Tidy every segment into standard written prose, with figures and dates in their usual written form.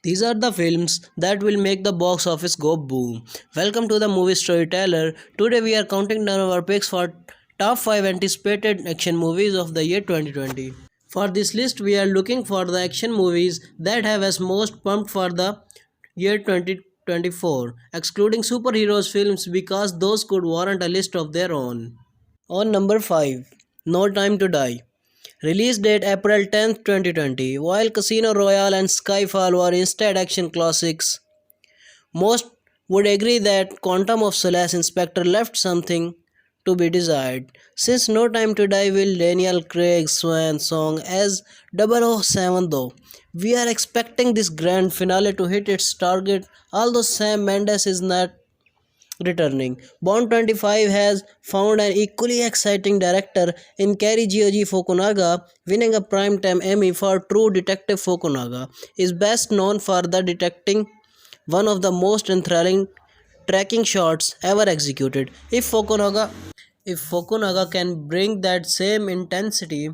These are the films that will make the box office go boom. Welcome to the movie storyteller. Today we are counting down our picks for top 5 anticipated action movies of the year 2020. For this list we are looking for the action movies that have us most pumped for the year 2024, excluding superheroes films because those could warrant a list of their own. On number 5, No Time to Die. Release date April 10th, 2020. While Casino Royale and Skyfall were instead action classics, most would agree that Quantum of Solace Inspector left something to be desired. Since No Time to Die will Daniel Craig's swan song as 007 though, we are expecting this grand finale to hit its target although Sam Mendes is not returning. Bond 25 has found an equally exciting director in Kerry Gioji Fukunaga, winning a Primetime Emmy for True Detective. Fukunaga is best known for the detecting one of the most enthralling tracking shots ever executed. If Fukunaga can bring that same intensity,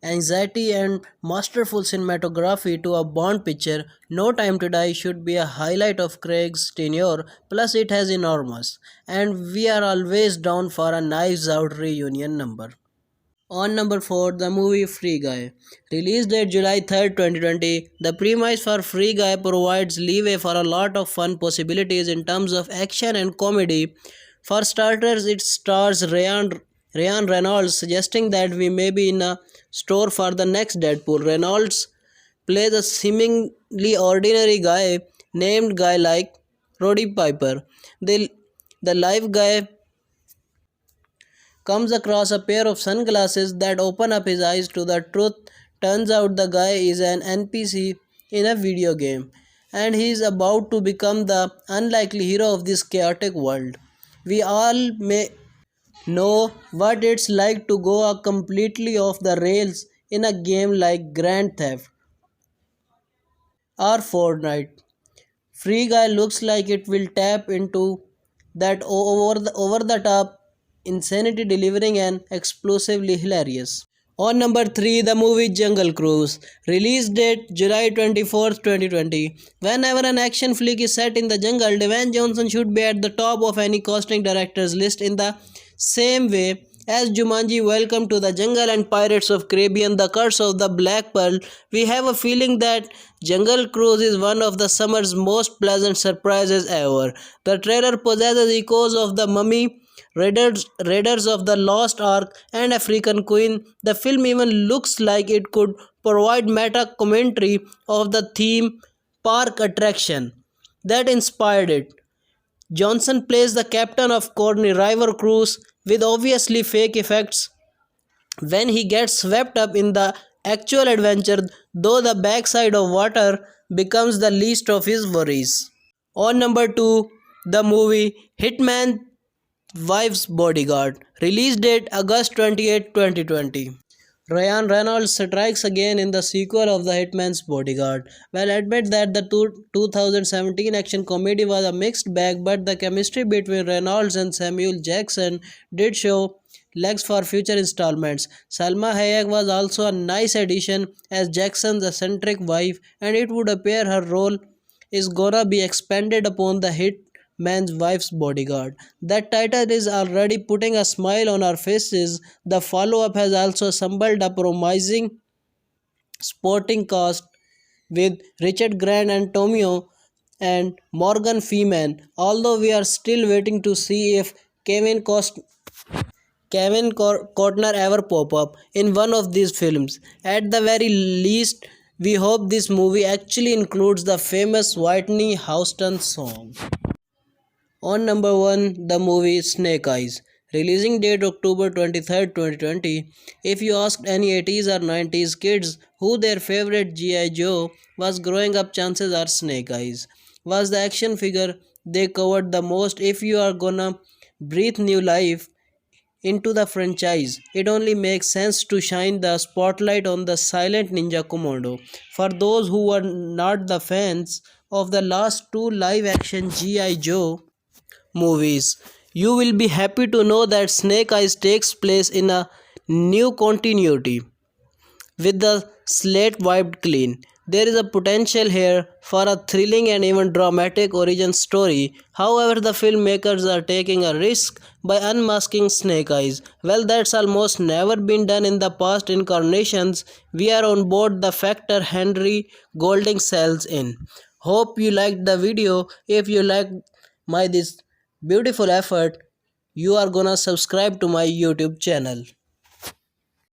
anxiety and masterful cinematography to a Bond picture, No Time to Die should be a highlight of Craig's tenure, plus it has enormous, and we are always down for a Knives Out reunion number. On number 4, the movie Free Guy. Release date July 3rd, 2020. The premise for Free Guy provides leeway for a lot of fun possibilities in terms of action and comedy. For starters, it stars Ryan Reynolds, suggesting that we may be in a store for the next Deadpool. Reynolds plays a seemingly ordinary guy named Guy like Roddy Piper. The, the live guy comes across a pair of sunglasses that open up his eyes to the truth. Turns out the guy is an NPC in a video game and he is about to become the unlikely hero of this chaotic world. We all may know what it's like to go completely off the rails in a game like Grand Theft or Fortnite. Free Guy looks like it will tap into that over the top insanity, delivering an explosively hilarious. On number 3, the movie Jungle Cruise. Release date July 24th, 2020. Whenever an action flick is set in the jungle, Dwayne Johnson should be at the top of any casting director's list in the same way as Jumanji, Welcome to the Jungle, and Pirates of Caribbean, The Curse of the Black Pearl. We have a feeling that Jungle Cruise is one of the summer's most pleasant surprises ever. The trailer possesses echoes of The Mummy, Raiders of the Lost Ark, and African Queen. The film even looks like it could provide meta commentary of the theme park attraction that inspired it. Johnson plays the captain of Corny River Cruise with obviously fake effects when he gets swept up in the actual adventure, though the backside of water becomes the least of his worries. On number 2, the movie Hitman Wife's Bodyguard. Release date August 28, 2020. Ryan Reynolds strikes again in the sequel of The Hitman's Bodyguard. Well, admit that the 2017 action comedy was a mixed bag, but the chemistry between Reynolds and Samuel Jackson did show legs for future installments. Salma Hayek was also a nice addition as Jackson's eccentric wife, and it would appear her role is gonna be expanded upon the hit man's wife's bodyguard. That title is already putting a smile on our faces. The follow up has also assembled a promising sporting cast with Richard Grant and Tomeo and Morgan Freeman, although we are still waiting to see if Cotner ever pop up in one of these films. At the very least, we hope this movie actually includes the famous Whitney Houston song. On number 1, the movie Snake Eyes. Releasing date October 23rd, 2020. If you asked any 80s or 90s kids who their favorite G.I. Joe was growing up, chances are Snake Eyes was the action figure they covered the most. If you are gonna breathe new life into the franchise, it only makes sense to shine the spotlight on the silent ninja commando. For those who were not the fans of the last two live action G.I. Joe movies, you will be happy to know that Snake Eyes takes place in a new continuity with the slate wiped clean. There is a potential here for a thrilling and even dramatic origin story. However, the filmmakers are taking a risk by unmasking Snake Eyes. Well, that's almost never been done in the past incarnations. We are on board the factor Henry Golding sells in. Hope you liked the video. If you liked my this beautiful effort, you are gonna subscribe to my YouTube channel.